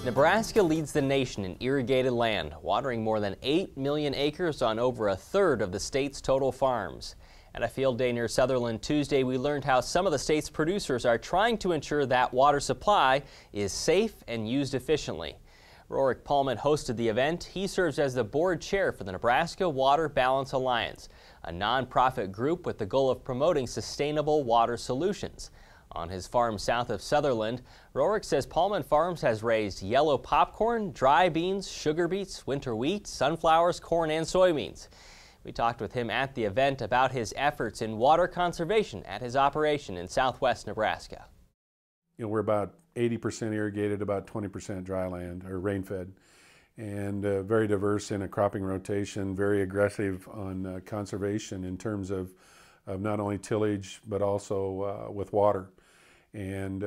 Nebraska leads the nation in irrigated land, watering more than 8 million acres on over a third of the state's total farms. At a field day near Sutherland Tuesday, we learned how some of the state's producers are trying to ensure that water supply is safe and used efficiently. Roric Paulman hosted the event. He serves as the board chair for the Nebraska Water Balance Alliance, a nonprofit group with the goal of promoting sustainable water solutions. On his farm south of Sutherland, Roric says Paulman Farms has raised yellow popcorn, dry beans, sugar beets, winter wheat, sunflowers, corn, and soybeans. We talked with him at the event about his efforts in water conservation at his operation in southwest Nebraska. You know, we're about 80% irrigated, about 20% dry land or rain-fed, and very diverse in a cropping rotation, very aggressive on conservation in terms of not only tillage but also with water and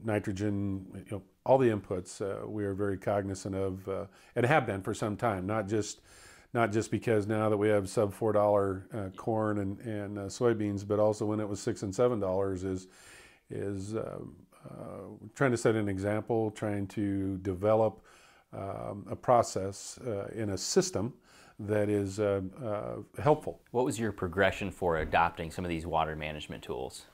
nitrogen, all the inputs we are very cognizant of and have been for some time, not just because now that we have sub $4 corn and soybeans, but also when it was $6 and $7 is trying to set an example, trying to develop a process in a system that is helpful. What was your progression for adopting some of these water management tools?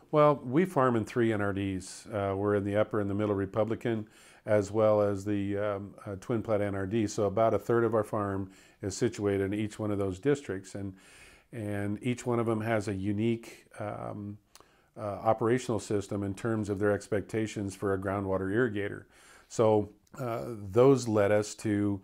Well, we farm in 3 NRDs. We're in the upper and the middle Republican, as well as the Twin Plat NRD. So about a third of our farm is situated in each one of those districts, and each one of them has a unique operational system in terms of their expectations for a groundwater irrigator. So those led us to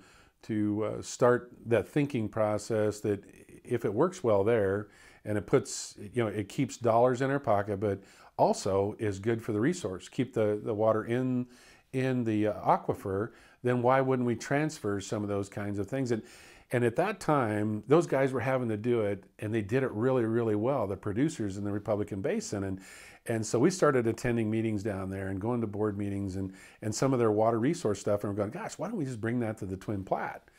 start that thinking process that if it works well there and it puts, it keeps dollars in our pocket, but also is good for the resource, keep the water in the aquifer, then why wouldn't we transfer some of those kinds of things? And at that time, those guys were having to do it, and they did it really, really well, the producers in the Republican Basin. And so we started attending meetings down there and going to board meetings and some of their water resource stuff, and we're going, gosh, why don't we just bring that to the Twin Plat?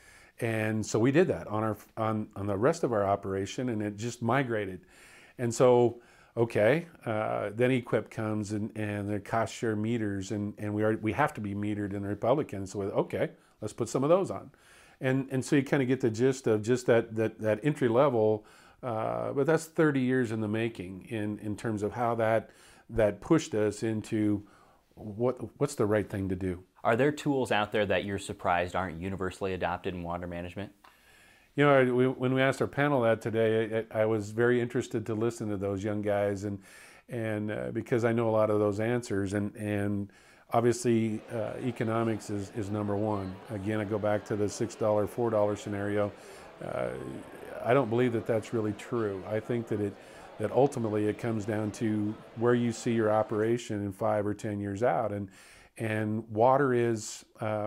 And so we did that on the rest of our operation, and it just migrated. And so, okay, then EQIP comes and the cost share meters, and we have to be metered in the Republican. So okay, let's put some of those on. And so you kind of get the gist of just that entry level, but that's 30 years in the making in terms of how that pushed us into what's the right thing to do. Are there tools out there that you're surprised aren't universally adopted in water management? When we asked our panel that today, I was very interested to listen to those young guys, and because I know a lot of those answers, and obviously economics is number one. Again, I go back to the $6, $4 scenario. I don't believe that that's really true. I think that ultimately it comes down to where you see your operation in 5 or 10 years out, and water is,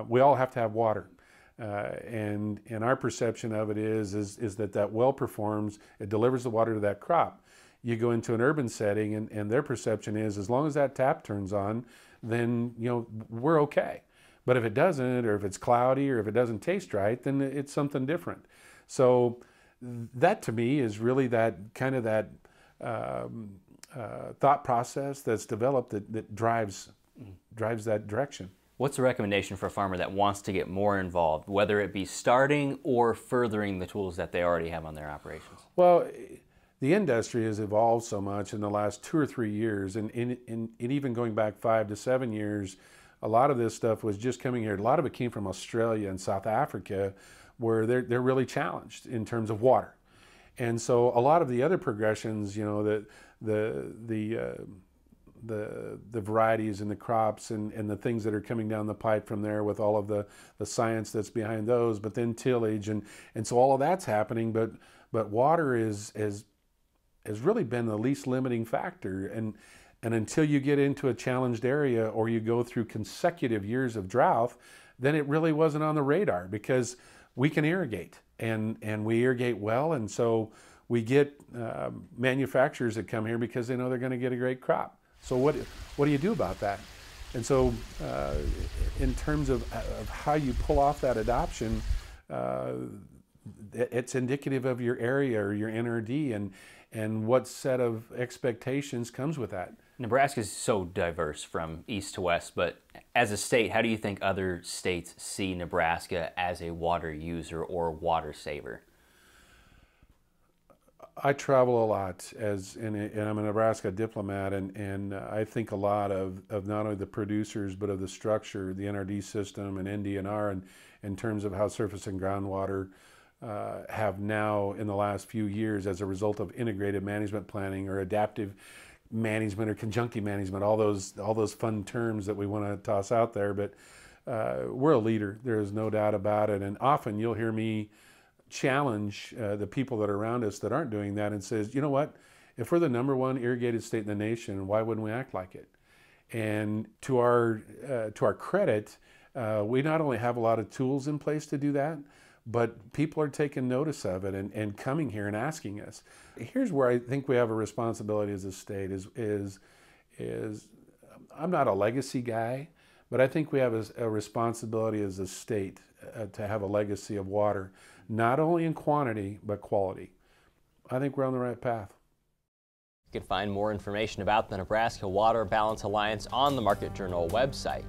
we all have to have water. And our perception of it is that well performs, it delivers the water to that crop. You go into an urban setting and their perception is as long as that tap turns on, then we're okay. But if it doesn't, or if it's cloudy, or if it doesn't taste right, then it's something different. So that to me is really that kind of that thought process that's developed that drives that direction. What's the recommendation for a farmer that wants to get more involved, whether it be starting or furthering the tools that they already have on their operations? Well, the industry has evolved so much in the last 2 or 3 years, and even going back 5 to 7 years, a lot of this stuff was just coming here. A lot of it came from Australia and South Africa, where they're really challenged in terms of water. And so a lot of the other progressions, the varieties and the crops and the things that are coming down the pipe from there with all of the science that's behind those, but then tillage and so all of that's happening, but water has really been the least limiting factor, and until you get into a challenged area or you go through consecutive years of drought, then it really wasn't on the radar, because we can irrigate and we irrigate well, and so we get manufacturers that come here because they know they're going to get a great crop. So what do you do about that? And so in terms of how you pull off that adoption, it's indicative of your area or your NRD and what set of expectations comes with that. Nebraska is so diverse from east to west, but As a state, how do you think other states see Nebraska as a water user or water saver? I travel a lot and I'm a Nebraska diplomat, and I think a lot of not only the producers but of the structure, the NRD system and NDNR, and in terms of how surface and groundwater have now in the last few years, as a result of integrated management planning or adaptive management or conjunctive management, all those fun terms that we want to toss out there, but we're a leader. There is no doubt about it, and often you'll hear me challenge the people that are around us that aren't doing that and says, you know what, if we're the #1 irrigated state in the nation, why wouldn't we act like it? And to our credit, we not only have a lot of tools in place to do that, but people are taking notice of it and coming here and asking us. Here's where I think we have a responsibility as a state is I'm not a legacy guy, but I think we have a responsibility as a state to have a legacy of water, not only in quantity, but quality. I think we're on the right path. You can find more information about the Nebraska Water Balance Alliance on the Market Journal website.